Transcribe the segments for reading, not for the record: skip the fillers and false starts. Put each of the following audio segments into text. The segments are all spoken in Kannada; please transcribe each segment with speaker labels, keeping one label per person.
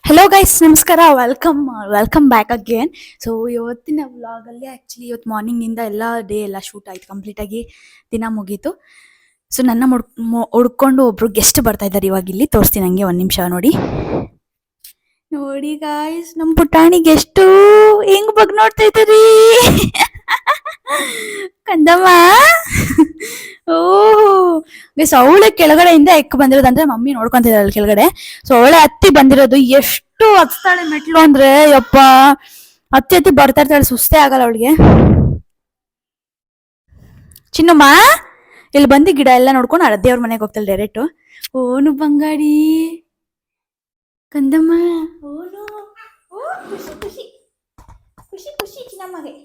Speaker 1: ಹೆಲೋ ಗೈಸ್, ನಮಸ್ಕಾರ. Welcome back again. ಸೊ ಇವತ್ತಿನ ವ್ಲಾಗಲ್ಲಿ ಆ್ಯಕ್ಚುಲಿ ಇವತ್ತು ಮಾರ್ನಿಂಗಿಂದ ಎಲ್ಲ ಡೇ ಎಲ್ಲ ಶೂಟ್ ಆಯಿತು, ಕಂಪ್ಲೀಟಾಗಿ ದಿನ ಮುಗೀತು. ಸೊ ನನ್ನ ಹುಡ್ಕೊಂಡು ಒಬ್ರು ಗೆಸ್ಟ್ ಬರ್ತಾ ಇದ್ದಾರೆ. ಇವಾಗ ಇಲ್ಲಿ ತೋರಿಸ್ತೀನಿ, ನನಗೆ ಒಂದು ನಿಮಿಷ ನೋಡಿ. ನೋಡಿ ಗಾಯ್ಸ್, ನಮ್ಮ ಪುಟಾಣಿ ಗೆಸ್ಟು ಹೆಂಗ್ ಬಗ್ ನೋಡ್ತಾ ಇದ್ದೀರಿ. ಕಂದಮ್ಮ, ಓಹ್ ಗೈಸ್, ಅವಳೆ ಕೆಳಗಡೆಯಿಂದ ಬಂದಿರೋದು, ಅಂದ್ರೆ ಮಮ್ಮಿ ನೋಡ್ಕೊಂತಿದ್ದಾಳೆ ಕೆಳಗಡೆ. ಸೊ ಅವಳೆ ಹತ್ತಿ ಬಂದಿರೋದು. ಎಷ್ಟು ಹತ್ತಾಳೆ ಮೆಟ್ಲು ಅಂದ್ರೆ ಯಪ್ಪ, ಹತ್ತಿ ಬರ್ತಾ ಇರ್ತಾಳೆ, ಸುಸ್ತೇ ಆಗಲ್ಲ ಅವಳಿಗೆ. ಚಿನ್ನಮ್ಮ ಇಲ್ಲಿ ಬಂದು ಗಿಡ ಎಲ್ಲ ನೋಡ್ಕೊಂಡು ದೇವ್ರ ಮನೆಗೆ ಹೋಗ್ತಾಳೆ ಡೈರೆಕ್ಟ್. ಓನು ಬಂಗಾಡಿ, ಕಂದಮ್ಮ, ಓನು, ಓ ಖುಷಿ ಖುಷಿ ಖುಷಿ ಖುಷಿ ಚಿನ್ನಮ್ಮಗೆ.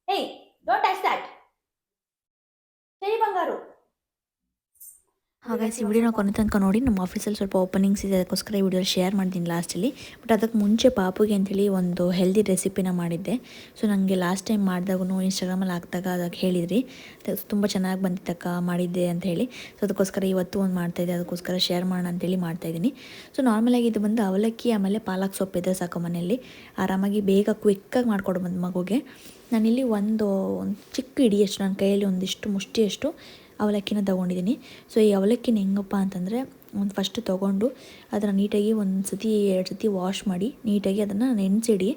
Speaker 1: ಏಯ್, ಡೋಂಟ್ ಟಚ್ ದಟ್. ಸರಿ ಬಂಗಾರು. ಹಾಗಾಗಿ ಈ ವಿಡಿಯೋನ ಕೊನೆ ತನಕ ನೋಡಿ. ನಮ್ಮ ಆಫೀಸಲ್ಲಿ ಸ್ವಲ್ಪ ಓಪನಿಂಗ್ಸ್ ಇದೆ, ಅದಕ್ಕೋಸ್ಕರ ಈ ವಿಡಿಯೋ ಶೇರ್ ಮಾಡಿದ್ದೀನಿ ಲಾಸ್ಟಲ್ಲಿ. ಬಟ್ ಅದಕ್ಕೆ ಮುಂಚೆ ಪಾಪುಗೆ ಅಂಥೇಳಿ ಒಂದು ಹೆಲ್ದಿ ರೆಸಿಪಿನ ಮಾಡಿದ್ದೆ. ಸೊ ನನಗೆ ಲಾಸ್ಟ್ ಟೈಮ್ ಮಾಡಿದಾಗೂ ಇನ್ಸ್ಟಾಗ್ರಾಮಲ್ಲಿ ಹಾಕಿದಾಗ ಅದಕ್ಕೆ ಹೇಳಿದ್ರಿ, ತುಂಬ ಚೆನ್ನಾಗಿ ಬಂದಿತ್ತಕ್ಕ ಮಾಡಿದ್ದೆ ಅಂತ ಹೇಳಿ. ಸೊ ಅದಕ್ಕೋಸ್ಕರ ಇವತ್ತು ಒಂದು ಮಾಡ್ತಾಯಿದ್ದೆ, ಅದಕ್ಕೋಸ್ಕರ ಶೇರ್ ಮಾಡೋಣ ಅಂತೇಳಿ ಮಾಡ್ತಾಯಿದ್ದೀನಿ. ಸೊ ನಾರ್ಮಲಾಗಿ ಇದು ಬಂದು ಅವಲಕ್ಕಿ ಆಮೇಲೆ ಪಾಲಕ್ ಸೊಪ್ಪಿದ್ರೆ ಸಾಕು, ಮನೆಯಲ್ಲಿ ಆರಾಮಾಗಿ ಬೇಗ ಕ್ವಿಕ್ಕಾಗಿ ಮಾಡ್ಕೊಡ್ಬೋದು ಮಗುಗೆ. ನಾನಿಲ್ಲಿ ಒಂದು ಚಿಕ್ಕ ಹಿಡಿಯಷ್ಟು, ನನ್ನ ಕೈಯಲ್ಲಿ ಒಂದಿಷ್ಟು ಮುಷ್ಟಿಯಷ್ಟು ಅವಲಕ್ಕಿನ ತೊಗೊಂಡಿದ್ದೀನಿ. ಸೊ ಈ ಅವಲಕ್ಕಿನ ಹೆಂಗಪ್ಪ ಅಂತಂದರೆ, ಒಂದು ಫಸ್ಟ್ ತೊಗೊಂಡು ಅದನ್ನು ನೀಟಾಗಿ ಒಂದು ಸತಿ 2 ಸತಿ ವಾಶ್ ಮಾಡಿ ನೀಟಾಗಿ ಅದನ್ನು ನೆನೆಸಿಡಿ.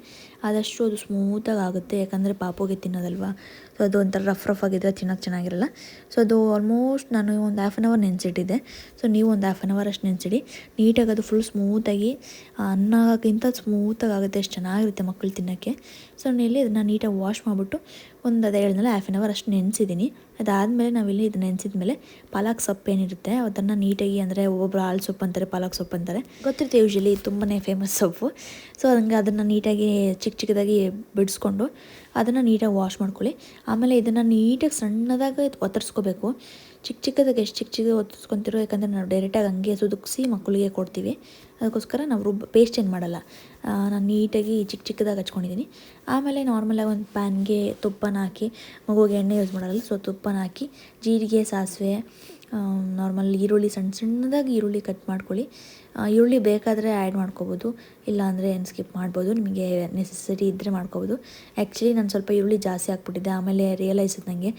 Speaker 1: ಆದಷ್ಟು ಅದು ಸ್ಮೂತಾಗಿ ಆಗುತ್ತೆ, ಯಾಕಂದರೆ ಪಾಪುಗೆ ತಿನ್ನೋದಲ್ವ. ಸೊ ಅದು ಒಂಥರ ರಫ್ ಆಗಿದ್ದರೆ ತಿನ್ನೋಕ್ಕೆ ಚೆನ್ನಾಗಿರಲ್ಲ. ಸೊ ಅದು ಆಲ್ಮೋಸ್ಟ್ ನಾನು ಒಂದು 1/2 ಅವರ್ ನೆನೆಸಿಟ್ಟಿದ್ದೆ. ಸೊ ನೀವು ಒಂದು 1/2 ಅವರ್ ಅಷ್ಟು ನೆನೆಸಿಡಿ. ನೀಟಾಗಿ ಅದು ಫುಲ್ ಸ್ಮೂತಾಗಿ, ಅನ್ನಕ್ಕಿಂತ ಸ್ಮೂತಾಗಿ ಆಗುತ್ತೆ, ಎಷ್ಟು ಚೆನ್ನಾಗಿರುತ್ತೆ ಮಕ್ಕಳು ತಿನ್ನೋಕ್ಕೆ. ಸೊ ನಾನಿಲ್ಲಿ ಇದನ್ನು ನೀಟಾಗಿ ವಾಶ್ ಮಾಡಿಬಿಟ್ಟು ಒಂದು ಅದೇ ಹೇಳಿದ್ಮೇಲೆ 1/2 ಅವರ್ ಅಷ್ಟು ನೆನೆಸಿದ್ದೀನಿ. ಅದಾದಮೇಲೆ ನಾವಿಲ್ಲಿ ಇದು ನೆನೆಸಿದ ಮೇಲೆ ಪಾಲಕ್ ಸೊಪ್ಪು ಏನಿರುತ್ತೆ ಅದನ್ನು ನೀಟಾಗಿ, ಅಂದರೆ ಒಬ್ಬೊಬ್ಬರು ಹಾಲು ಸೊಪ್ಪು ಅಂತಾರೆ, ಪಾಲಕ್ ಸೊಪ್ಪು ಅಂತಾರೆ, ಗೊತ್ತಿರುತ್ತೆ ಯೂಶ್ವಲಿ ತುಂಬಾ ಫೇಮಸ್ ಸೊಪ್ಪು. ಸೊ ಹಂಗೆ ಅದನ್ನು ನೀಟಾಗಿ ಚಿಕ್ಕದಾಗಿ ಬಿಡಿಸ್ಕೊಂಡು ಅದನ್ನು ನೀಟಾಗಿ ವಾಶ್ ಮಾಡ್ಕೊಳ್ಳಿ. ಆಮೇಲೆ ಇದನ್ನು ನೀಟಾಗಿ ಸಣ್ಣದಾಗಿ ಒತ್ತರಿಸ್ಕೋಬೇಕು. ಚಿಕ್ಕದಾಗಿ ಎಷ್ಟು ಚಿಕ್ಕದಾಗಿ ಒತ್ತಿಸ್ಕೊತಿರೋ, ಯಾಕಂದರೆ ನಾವು ಡೈರೆಕ್ಟಾಗಿ ಹಂಗೆ ಸುದುಕ್ಸಿ ಮಕ್ಕಳಿಗೆ ಕೊಡ್ತೀವಿ. ಅದಕ್ಕೋಸ್ಕರ ನಾವು ಪೇಸ್ಟ್ ಏನು ಮಾಡಲ್ಲ. ನಾನು ನೀಟಾಗಿ ಚಿಕ್ಕದಾಗಿ ಹಚ್ಕೊಂಡಿದ್ದೀನಿ. ಆಮೇಲೆ ನಾರ್ಮಲಾಗಿ ಒಂದು ಪ್ಯಾನ್ಗೆ ತುಪ್ಪನ ಹಾಕಿ, ಮಗುವಿಗೆ ಎಣ್ಣೆ ಯೂಸ್ ಮಾಡಲ್ಲ, ಸೊ ತುಪ್ಪನ ಹಾಕಿ ಜೀರಿಗೆ, ಸಾಸಿವೆ, ನಾರ್ಮಲ್ ಈರುಳ್ಳಿ, ಸಣ್ಣದಾಗಿ ಈರುಳ್ಳಿ ಕಟ್ ಮಾಡ್ಕೊಳ್ಳಿ. ಈರುಳ್ಳಿ ಬೇಕಾದರೆ ಆ್ಯಡ್ ಮಾಡ್ಕೋಬೋದು, ಇಲ್ಲಾಂದರೆ ಏನು ಸ್ಕಿಪ್ ಮಾಡ್ಬೋದು, ನಿಮಗೆ ನೆಸೆಸರಿ ಇದ್ದರೆ ಮಾಡ್ಕೋಬೋದು. ಆ್ಯಕ್ಚುಲಿ ನಾನು ಸ್ವಲ್ಪ ಈರುಳ್ಳಿ ಜಾಸ್ತಿ ಹಾಕ್ಬಿಟ್ಟಿದ್ದೆ, ಆಮೇಲೆ ರಿಯಲೈಸ್ ನನಗೆ.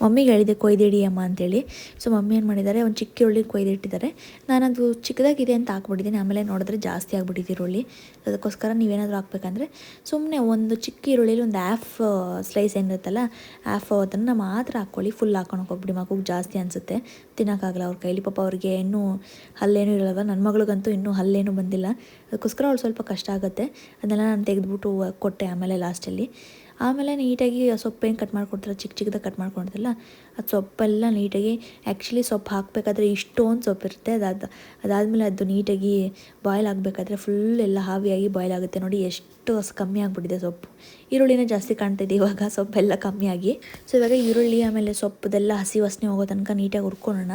Speaker 1: ಮಮ್ಮಿಗೆ ಹೇಳಿದೆ ಕೊಯ್ದಿಡಿ ಅಮ್ಮ ಅಂತೇಳಿ. ಸೊ ಮಮ್ಮಿ ಏನು ಮಾಡಿದ್ದಾರೆ, ಒಂದು ಚಿಕ್ಕ ಈರುಳ್ಳಿ ಕೊಯ್ದಿಟ್ಟಿದ್ದಾರೆ. ನಾನದು ಚಿಕ್ಕದಾಗಿದೆ ಅಂತ ಹಾಕ್ಬಿಟ್ಟಿದ್ದೀನಿ, ಆಮೇಲೆ ನೋಡಿದ್ರೆ ಜಾಸ್ತಿ ಆಗ್ಬಿಟ್ಟಿದ್ದು ಈರುಳ್ಳಿ. ಅದಕ್ಕೋಸ್ಕರ ನೀವೇನಾದರೂ ಹಾಕ್ಬೇಕಂದ್ರೆ ಸುಮ್ಮನೆ ಒಂದು ಚಿಕ್ಕ ಈರುಳ್ಳಿಲಿ ಒಂದು ಹಾಫ್ ಸ್ಲೈಸ್ ಏನಿರುತ್ತಲ್ಲ, ಅದನ್ನು ಮಾತ್ರ ಹಾಕ್ಕೊಳ್ಳಿ. ಫುಲ್ ಹಾಕೊಂಡು ಹೋಗ್ಬಿಡಿ, ಮಗುಗೆ ಜಾಸ್ತಿ ಅನಿಸುತ್ತೆ, ತಿನ್ನೋಕ್ಕಾಗಲ್ಲ ಅವ್ರ ಕೈಲಿ. ಪಾಪ ಅವ್ರಿಗೆ ಇನ್ನೂ ಹಲ್ಲೇನೂ ಇರಲ್ಲ, ನನ್ನ ಮಗಳಿಗಂತೂ ಇನ್ನೂ ಹಲ್ಲೇನೂ ಬಂದಿಲ್ಲ, ಅದಕ್ಕೋಸ್ಕರ ಅವ್ಳು ಸ್ವಲ್ಪ ಕಷ್ಟ ಆಗುತ್ತೆ. ಅದನ್ನೆಲ್ಲ ನಾನು ತೆಗೆದುಬಿಟ್ಟು ಕೊಟ್ಟೆ ಆಮೇಲೆ ಲಾಸ್ಟಲ್ಲಿ. ಆಮೇಲೆ ನೀಟಾಗಿ ಸೊಪ್ಪೇನು ಕಟ್ ಮಾಡ್ಕೊಡ್ತಾರೆ, ಚಿಕ್ಕದಾಗಿ ಕಟ್ ಮಾಡ್ಕೊಡ್ತಿಲ್ಲ, ಅದು ಸೊಪ್ಪೆಲ್ಲ ನೀಟಾಗಿ, ಆ್ಯಕ್ಚುಲಿ ಸೊಪ್ಪು ಹಾಕಬೇಕಾದ್ರೆ ಇಷ್ಟೊಂದು ಸೊಪ್ಪಿರುತ್ತೆ, ಅದಾದಮೇಲೆ ಅದು ನೀಟಾಗಿ ಬಾಯ್ಲ್ ಆಗಬೇಕಾದ್ರೆ ಫುಲ್ ಎಲ್ಲ ಹಾವಿಯಾಗಿ ಬಾಯ್ಲ್ ಆಗುತ್ತೆ. ನೋಡಿ ಎಷ್ಟು ಕಮ್ಮಿ ಆಗಿಬಿಟ್ಟಿದೆ ಸೊಪ್ಪು. ಈರುಳ್ಳಿನೇ ಜಾಸ್ತಿ ಕಾಣ್ತಾಯಿದೆ ಇವಾಗ, ಸೊಪ್ಪೆಲ್ಲ ಕಮ್ಮಿಯಾಗಿ. ಸೊ ಇವಾಗ ಈರುಳ್ಳಿ ಆಮೇಲೆ ಸೊಪ್ಪದೆಲ್ಲ ಹಸಿ ವಾಸನೆ ಹೋಗೋ ತನಕ ನೀಟಾಗಿ ಹುರ್ಕೊಳ್ಳೋಣ.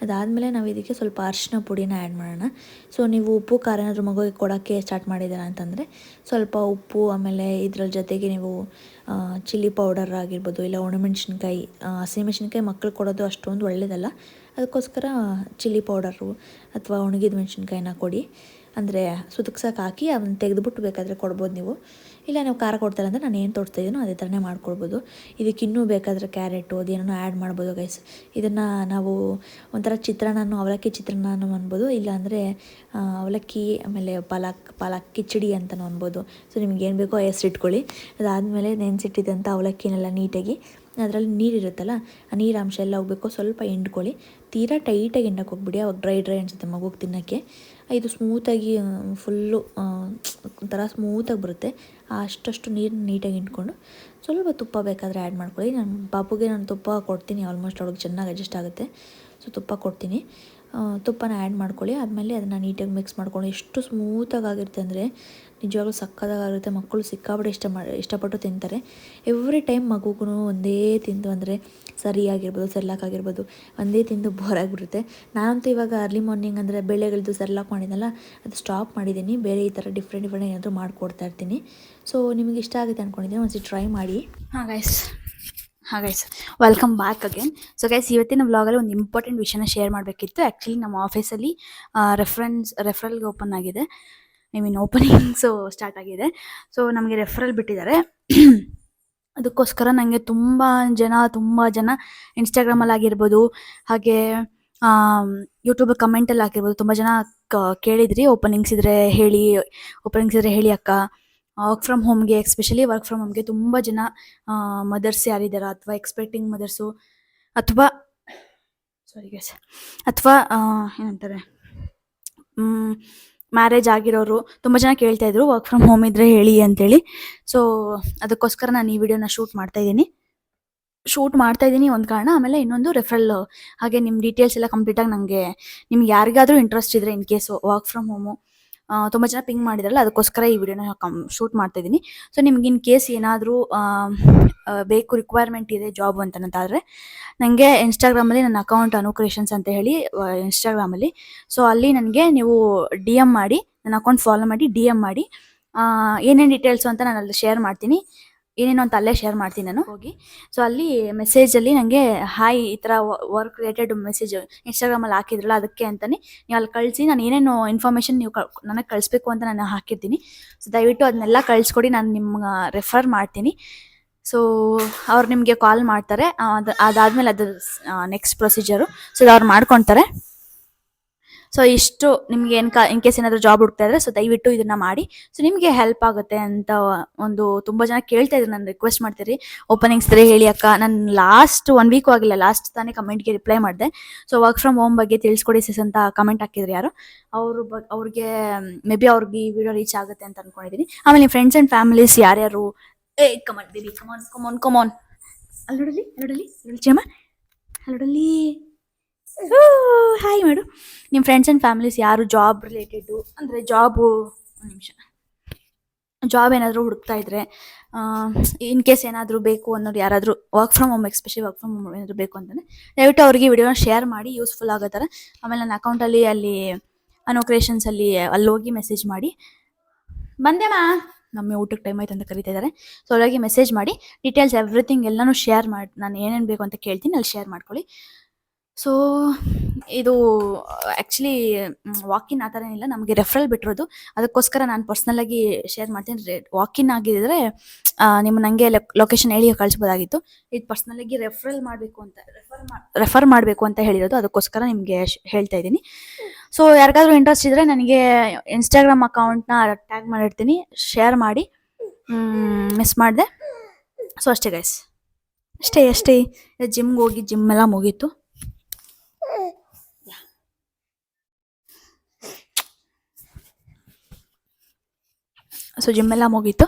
Speaker 1: ಅದಾದಮೇಲೆ ನಾವು ಇದಕ್ಕೆ ಸ್ವಲ್ಪ ಅರಿಶಿನ ಪುಡಿನ ಆ್ಯಡ್ ಮಾಡೋಣ. ಸೊ ನೀವು ಉಪ್ಪು ಖಾರ ಏನಾದರೂ ಮಗುವಿಗೆ ಕೊಡೋಕ್ಕೆ ಸ್ಟಾರ್ಟ್ ಮಾಡಿದ್ದೀರಾ ಅಂತಂದರೆ ಸ್ವಲ್ಪ ಉಪ್ಪು, ಆಮೇಲೆ ಇದ್ರ ಜೊತೆಗೆ ನೀವು ಚಿಲ್ಲಿ ಪೌಡರ್ ಆಗಿರ್ಬೋದು, ಇಲ್ಲ ಒಣಮೆಣ್ಸಿನ್ಕಾಯಿ, ಹಸಿಮೆಣ್ಸಿನ್ಕಾಯಿ ಮಕ್ಕಳು ಕೊಡೋದು ಅಷ್ಟೊಂದು ಒಳ್ಳೆಯದಲ್ಲ, ಅದಕ್ಕೋಸ್ಕರ ಚಿಲ್ಲಿ ಪೌಡರು ಅಥವಾ ಒಣಗಿದ ಮೆಣಸಿನ್ಕಾಯಿನ ಕೊಡಿ. ಅಂದರೆ ಸುದಕ್ಸಕ್ಕೆ ಹಾಕಿ ಅದನ್ನು ತೆಗೆದುಬಿಟ್ಟು ಬೇಕಾದರೆ ಕೊಡ್ಬೋದು ನೀವು. ಇಲ್ಲ ನೀವು ಖಾರ ಕೊಡ್ತಾರೆ ಅಂದರೆ ನಾನು ಏನು ತೋರಿಸ್ತಾಯಿದ್ದೀನೋ ಅದೇ ಥರನೇ ಮಾಡ್ಕೊಳ್ಬೋದು. ಇದಕ್ಕೆ ಇನ್ನೂ ಬೇಕಾದರೆ ಕ್ಯಾರೆಟು ಅದೇನೋ ಆ್ಯಡ್ ಮಾಡ್ಬೋದು ಗೈಸ್. ಇದನ್ನು ನಾವು ಒಂಥರ ಚಿತ್ರಾನ್ನ, ಅವಲಕ್ಕಿ ಚಿತ್ರಾನ್ನ ಅನ್ಬೋದು, ಇಲ್ಲಾಂದರೆ ಅವಲಕ್ಕಿ ಆಮೇಲೆ ಪಾಲಕ್ ಕಿಚಡಿ ಅಂತಲೂ ಅನ್ಬೋದು. ಸೊ ನಿಮ್ಗೆ ಏನು ಬೇಕೋ ಹೆಸ್ರು ಇಟ್ಕೊಳ್ಳಿ. ಅದಾದಮೇಲೆ ನೆನೆಸಿಟ್ಟಿದ್ದಂಥ ಅವಲಕ್ಕಿನೆಲ್ಲ ನೀಟಾಗಿ, ಅದರಲ್ಲಿ ನೀರಿರುತ್ತಲ್ಲ, ಆ ನೀರಾಂಶ ಎಲ್ಲ ಹೋಗಬೇಕು, ಸ್ವಲ್ಪ ಹಿಂಡ್ಕೊಳ್ಳಿ. ತೀರಾ ಟೈಟಾಗಿ ಹಿಂಡಕ್ಕೆ ಹೋಗ್ಬಿಡಿ, ಅವಾಗ ಡ್ರೈ ಅನಿಸುತ್ತೆ ಮಗುಗೆ ತಿನ್ನೋಕ್ಕೆ. ಇದು ಸ್ಮೂತಾಗಿ ಫುಲ್ಲು ಒಂಥರ ಸ್ಮೂತಾಗಿ ಬರುತ್ತೆ. ಅಷ್ಟು ನೀರನ್ನ ನೀಟಾಗಿ ಹಿಂಡ್ಕೊಂಡು ಸ್ವಲ್ಪ ತುಪ್ಪ ಬೇಕಾದರೆ ಆ್ಯಡ್ ಮಾಡ್ಕೊಳ್ಳಿ. ನನ್ನ ಪಾಪುಗೆ ನಾನು ತುಪ್ಪ ಕೊಡ್ತೀನಿ, ಆಲ್ಮೋಸ್ಟ್ ಅವ್ಳಿಗೆ ಚೆನ್ನಾಗಿ ಅಡ್ಜಸ್ಟ್ ಆಗುತ್ತೆ. ಸೊ ತುಪ್ಪ ಕೊಡ್ತೀನಿ, ತುಪ್ಪನ ಆ್ಯಡ್ ಮಾಡ್ಕೊಳ್ಳಿ. ಆದಮೇಲೆ ಅದನ್ನು ನೀಟಾಗಿ ಮಿಕ್ಸ್ ಮಾಡ್ಕೊಂಡು, ಎಷ್ಟು ಸ್ಮೂತಾಗಿ ಆಗಿರುತ್ತೆ ಅಂದರೆ ನಿಜವಾಗ್ಲೂ ಸಕ್ಕತ್ತಾಗಿರುತ್ತೆ. ಮಕ್ಕಳು ಸಿಕ್ಕಾಪಟ್ಟೆ ಇಷ್ಟಪಟ್ಟು ತಿಂತಾರೆ. ಎವ್ರಿ ಟೈಮ್ ಮಗುಗೂ ಒಂದೇ ತಿಂದು, ಅಂದರೆ ಸರಿಯಾಗಿರ್ಬೋದು, ಸೆರ್ಲಾಕ್ ಆಗಿರ್ಬೋದು, ಒಂದೇ ತಿಂದು ಬೋರ್ ಆಗಿಬಿಡುತ್ತೆ. ನಾನಂತೂ ಇವಾಗ ಅರ್ಲಿ ಮಾರ್ನಿಂಗ್ ಅಂದರೆ ಬೇಳೆಗಳದ್ದು ಸೆರ್ಲಾಕ್ ಮಾಡಿದ್ನಲ್ಲ, ಅದು ಸ್ಟಾಪ್ ಮಾಡಿದ್ದೀನಿ. ಬೇರೆ ಈ ಥರ ಡಿಫ್ರೆಂಟ್ ಏನಾದರೂ ಮಾಡಿಕೊಡ್ತಾ ಇರ್ತೀನಿ. ಸೊ ನಿಮಗೆ ಇಷ್ಟ ಆಗುತ್ತೆ ಅಂದ್ಕೊಂಡಿದ್ದೀನಿ, ಒಂದ್ಸತಿ ಟ್ರೈ ಮಾಡಿ. ಹಾಂ guys, welcome back again. So guys, ಇವತ್ತಿನ ವ್ಲಾಗಲ್ಲಿ ಒಂದು ಇಂಪಾರ್ಟೆಂಟ್ ವಿಷಯನ ಶೇರ್ ಮಾಡಬೇಕಿತ್ತು. ಆ್ಯಕ್ಚುಲಿ ನಮ್ಮ ಆಫೀಸಲ್ಲಿ ರೆಫರಲ್ಗೆ ಓಪನ್ ಆಗಿದೆ.
Speaker 2: ಐ ಮೀನ್ ಓಪನಿಂಗ್ಸು ಸ್ಟಾರ್ಟ್ ಆಗಿದೆ. ಸೊ ನಮಗೆ ರೆಫರಲ್ ಬಿಟ್ಟಿದ್ದಾರೆ. ಅದಕ್ಕೋಸ್ಕರ ನನಗೆ ತುಂಬ ಜನ ಇನ್ಸ್ಟಾಗ್ರಾಮಲ್ಲಿ ಆಗಿರ್ಬೋದು, ಹಾಗೆ ಯೂಟ್ಯೂಬ್ ಕಮೆಂಟಲ್ಲಿ ಆಗಿರ್ಬೋದು, ತುಂಬ ಜನ ಕೇಳಿದ್ರಿ ಓಪನಿಂಗ್ಸ್ ಇದ್ರೆ ಹೇಳಿ ಅಕ್ಕ. ವರ್ಕ್ ಫ್ರಮ್ ಹೋಮ್ಗೆ, ಎಸ್ಪೆಷಲಿ ವರ್ಕ್ ಫ್ರಮ್ ಹೋಮ್ಗೆ ತುಂಬ ಜನ ಮದರ್ಸ್ ಯಾರಿದ್ದಾರ, ಅಥವಾ ಎಕ್ಸ್ಪೆಕ್ಟಿಂಗ್ ಮದರ್ಸು, ಅಥವಾ ಏನಂತಾರೆ ಮ್ಯಾರೇಜ್ ಆಗಿರೋರು ತುಂಬ ಜನ ಕೇಳ್ತಾ ಇದ್ರು ವರ್ಕ್ ಫ್ರಮ್ ಹೋಮ್ ಇದ್ರೆ ಹೇಳಿ ಅಂತೇಳಿ. ಸೊ ಅದಕ್ಕೋಸ್ಕರ ನಾನು ಈ ವಿಡಿಯೋನ ಶೂಟ್ ಮಾಡ್ತಾ ಇದ್ದೀನಿ ಒಂದು ಕಾರಣ. ಆಮೇಲೆ ಇನ್ನೊಂದು ರೆಫರಲ್, ಹಾಗೆ ನಿಮ್ಮ ಡೀಟೇಲ್ಸ್ ಎಲ್ಲ ಕಂಪ್ಲೀಟಾಗಿ ನಿಮ್ಗೆ ಯಾರಿಗಾದರೂ ಇಂಟ್ರೆಸ್ಟ್ ಇದ್ದರೆ in case work from home ತುಂಬ ಜನ ಪಿಂಗ್ ಮಾಡಿದಾರಲ್ಲ, ಅದಕ್ಕೋಸ್ಕರ ಈ ವಿಡಿಯೋನ ಶೂಟ್ ಮಾಡ್ತಾ ಇದ್ದೀನಿ. ಸೊ ನಿಮ್ಗೆ ಇನ್ ಕೇಸ್ ಏನಾದರೂ ಬೇಕು, ರಿಕ್ವೈರ್ಮೆಂಟ್ ಇದೆ ಜಾಬ್ ಅಂತಂತಾದರೆ ನನಗೆ ಇನ್ಸ್ಟಾಗ್ರಾಮಲ್ಲಿ ನನ್ನ ಅಕೌಂಟ್ ಅನು ಕ್ರಿಯೇಷನ್ಸ್ ಅಂತ ಹೇಳಿ ಇನ್ಸ್ಟಾಗ್ರಾಮಲ್ಲಿ, ಸೊ ಅಲ್ಲಿ ನನಗೆ ನೀವು DM ಮಾಡಿ, ನನ್ನ ಅಕೌಂಟ್ ಫಾಲೋ ಮಾಡಿ DM ಮಾಡಿ, ಏನೇನು ಡೀಟೇಲ್ಸು ಅಂತ ನಾನು ಅಲ್ಲಿ ಶೇರ್ ಮಾಡ್ತೀನಿ, ಏನೇನು ಅಂತ ಅಲ್ಲೇ ಶೇರ್ ಮಾಡ್ತೀನಿ ನಾನು ಹೋಗಿ. ಸೊ ಅಲ್ಲಿ ಮೆಸೇಜಲ್ಲಿ ನನಗೆ ಹಾಯ್ ಈ ಥರ ವರ್ಕ್ ರಿಲೇಟೆಡ್ ಮೆಸೇಜ್ ಇನ್ಸ್ಟಾಗ್ರಾಮಲ್ಲಿ ಹಾಕಿದ್ರಲ್ಲ, ಅದಕ್ಕೆ ಅಂತಲೇ ನೀವು ಅಲ್ಲಿ ಕಳಿಸಿ, ನಾನು ಏನೇನು ಇನ್ಫಾರ್ಮೇಷನ್ ನೀವು ನನಗೆ ಕಳಿಸ್ಬೇಕು ಅಂತ ನಾನು ಹಾಕಿರ್ತೀನಿ. ಸೊ ದಯವಿಟ್ಟು ಅದನ್ನೆಲ್ಲ ಕಳಿಸ್ಕೊಡಿ, ನಾನು ನಿಮ್ಗೆ ರೆಫರ್ ಮಾಡ್ತೀನಿ. ಸೊ ಅವ್ರು ನಿಮಗೆ ಕಾಲ್ ಮಾಡ್ತಾರೆ, ಅದಾದಮೇಲೆ ಅದು ನೆಕ್ಸ್ಟ್ ಪ್ರೊಸೀಜರು. ಸೊ ಅದು ಅವ್ರು ಮಾಡ್ಕೊತಾರೆ. ಸೊ ಇಷ್ಟು ನಿಮಗೆ ಇನ್ ಕೇಸ್ ಏನಾದರೂ ಜಾಬ್ ಹುಡುಕ್ತಾ ಇದ್ರೆ, ಸೊ ದಯವಿಟ್ಟು ಇದನ್ನ ಮಾಡಿ. ಸೊ ನಿಮಗೆ ಹೆಲ್ಪ್ ಆಗುತ್ತೆ ಅಂತ ತುಂಬ ಜನ ಕೇಳ್ತಾ ಇದ್ರು, ನಾನು ರಿಕ್ವೆಸ್ಟ್ ಮಾಡ್ತೀರಿ ಓಪನಿಂಗ್ಸ್ ಇದ್ರೆ ಹೇಳಿ ಅಕ್ಕ. ನಾನು ಲಾಸ್ಟ್ 1 ವೀಕು ಆಗಿಲ್ಲ, ಲಾಸ್ಟ್ ತಾನೇ ಕಮೆಂಟ್ಗೆ ರಿಪ್ಲೈ ಮಾಡಿದೆ. ಸೊ ವರ್ಕ್ ಫ್ರಮ್ ಹೋಮ್ ಬಗ್ಗೆ ತಿಳಿಸ್ಕೊಡಿ ಸಿಸ್ ಅಂತ ಕಮೆಂಟ್ ಹಾಕಿದ್ರು ಯಾರು, ಅವ್ರಿಗೆ ಮೇ ಬಿ ಅವ್ರಿಗೆ ಈ ವಿಡಿಯೋ ರೀಚ್ ಆಗುತ್ತೆ ಅಂತ ಅನ್ಕೊಂಡಿದ್ದೀನಿ. ಆಮೇಲೆ ನಿಮ್ಮ ಫ್ರೆಂಡ್ಸ್ ಆ್ಯಂಡ್ ಫ್ಯಾಮಿಲೀಸ್ ಯಾರ್ಯಾರು, ಕಮಾನ್ ಬೇಬಿ, ಕಮಾನ್ ಅಲ್ಲೋಡಲಿ ಚೇಮ ಅಲ್ಲೋಡಲಿ ಹಾಯ್ ಮಾಡು. ನಿಮ್ಮ ಫ್ರೆಂಡ್ಸ್ ಆ್ಯಂಡ್ ಫ್ಯಾಮಿಲೀಸ್ ಯಾರು ಜಾಬ್ ರಿಲೇಟೆಡು, ಅಂದರೆ ಜಾಬ್ ಏನಾದರೂ ಹುಡುಕ್ತಾ ಇದ್ರೆ, ಇನ್ ಕೇಸ್ ಏನಾದರೂ ಬೇಕು ಅನ್ನೋರು ಯಾರಾದರೂ work from home, especially work from home ಏನಾದರೂ ಬೇಕು ಅಂತಂದರೆ ದಯವಿಟ್ಟು ಅವ್ರಿಗೆ ವಿಡಿಯೋನ ಶೇರ್ ಮಾಡಿ, ಯೂಸ್ಫುಲ್ ಆಗೋ ಥರ. ಆಮೇಲೆ ನನ್ನ ಅಕೌಂಟಲ್ಲಿ ಅಲ್ಲಿ ಅನು ಕ್ರಿಯೇಷನ್ಸಲ್ಲಿ ಅಲ್ಲಿ ಹೋಗಿ ಮೆಸೇಜ್ ಮಾಡಿ, ಬಂದೆಮಾ ನಮ್ಮ ಊಟಕ್ಕೆ ಟೈಮ್ ಆಯ್ತು ಅಂತ ಕರಿತಾ ಇದ್ದಾರೆ. ಸೊ ಅಲ್ಲಿಗೆ ಮೆಸೇಜ್ ಮಾಡಿ ಡೀಟೇಲ್ಸ್ ಎವ್ರಿಥಿಂಗ್ ಎಲ್ಲನೂ ಶೇರ್ ಮಾಡಿ, ನಾನು ಏನೇನು ಬೇಕು ಅಂತ ಕೇಳ್ತೀನಿ, ಅಲ್ಲಿ ಶೇರ್ ಮಾಡ್ಕೊಳ್ಳಿ. ಸೊ ಇದು ಆ್ಯಕ್ಚುಲಿ ವಾಕಿನ್ ಆ ಥರ ಏನಿಲ್ಲ, ನಮಗೆ ರೆಫರಲ್ ಬಿಟ್ಟಿರೋದು, ಅದಕ್ಕೋಸ್ಕರ ನಾನು ಪರ್ಸ್ನಲಾಗಿ ಶೇರ್ ಮಾಡ್ತೀನಿ. ವಾಕಿನ್ ಆಗಿದ್ದರೆ ನಿಮ್ಮ ನನಗೆ ಲೊಕೇಶನ್ ಹೇಳಿ ಕಳಿಸ್ಬೋದಾಗಿತ್ತು. ಇದು ಪರ್ಸ್ನಲಾಗಿ ರೆಫರ್ ಮಾಡಬೇಕು ಅಂತ ಹೇಳಿರೋದು, ಅದಕ್ಕೋಸ್ಕರ ನಿಮಗೆ ಹೇಳ್ತಾ ಇದ್ದೀನಿ. ಸೊ ಯಾರಿಗಾದ್ರೂ ಇಂಟ್ರೆಸ್ಟ್ ಇದ್ದರೆ ನನಗೆ ಇನ್ಸ್ಟಾಗ್ರಾಮ್ ಅಕೌಂಟ್ನ ಟ್ಯಾಗ್ ಮಾಡಿರ್ತೀನಿ, ಶೇರ್ ಮಾಡಿ, ಮಿಸ್ ಮಾಡಿದೆ. ಸೊ ಅಷ್ಟೇ ಗೈಸ್, ಅಷ್ಟೇ. ಜಿಮ್ಗೆ ಹೋಗಿ ಜಿಮ್ ಎಲ್ಲ ಮುಗೀತು. ಸೊ ಜಿಮ್ ಎಲ್ಲ ಮುಗೀತು.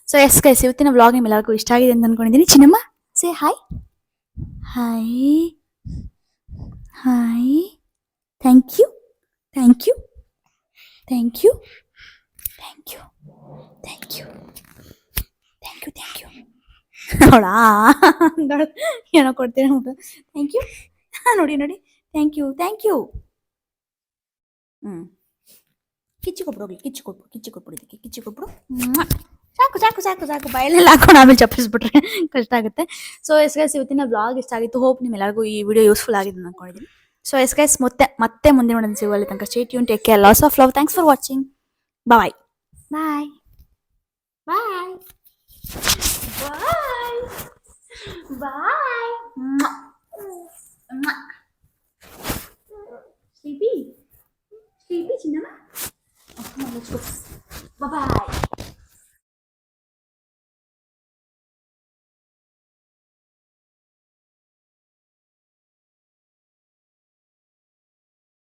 Speaker 2: ಸೊ ಎಸ್ ಗೈಸ್, ಇವತ್ತಿನ ವ್ಲಾಗ್ ನಿಮ್ಮೆಲ್ಲರಿಗೂ ಇಷ್ಟ ಆಗಿದೆ ಅಂತ ಅಂದ್ಕೊಂಡಿದ್ದೀನಿ. Chinnamma say hi. Thank you. ಅವಳಾ ಏನೋ ಕೊಡ್ತೀನಿ ಥ್ಯಾಂಕ್ ಯು. ನೋಡಿ ಥ್ಯಾಂಕ್ ಯು. ಕಿಚ್ಚಿ ಕೊಟ್ಬಿಡು ಸಾಕು ಬಾಯಲ್ಲೆಲ್ಲ ಹಾಕೊಂಡು ಆಮೇಲೆ ಚಪ್ಪಿಸ್ಬಿಟ್ರೆ ಕಷ್ಟ ಆಗುತ್ತೆ. ಸೊ ಎಸ್ ಗೈಸ್, ಇವತ್ತಿನ ವ್ಲಾಗ್ ಇಷ್ಟ ಆಗಿತ್ತು. ಹೋಪ್ ನಿಮ್ಮೆಲ್ಲರಿಗೂ ಈ ವಿಡಿಯೋ ಯೂಸ್ಫುಲ್ ಆಗಿದೆ ಅಂದ್ಕೊಂಡಿದ್ದೀನಿ. ಸೊ ಎಸ್ ಗೈಸ್, ಮತ್ತೆ ಮುಂದಿನ ಒಂದು ಸಿಗುವಲ್ಲಿ ತನಕ stay tune, take care, lots of love, thanks for watching, bye. Sleepy, Chinnama. Oh, come on, let's go. Bye-bye.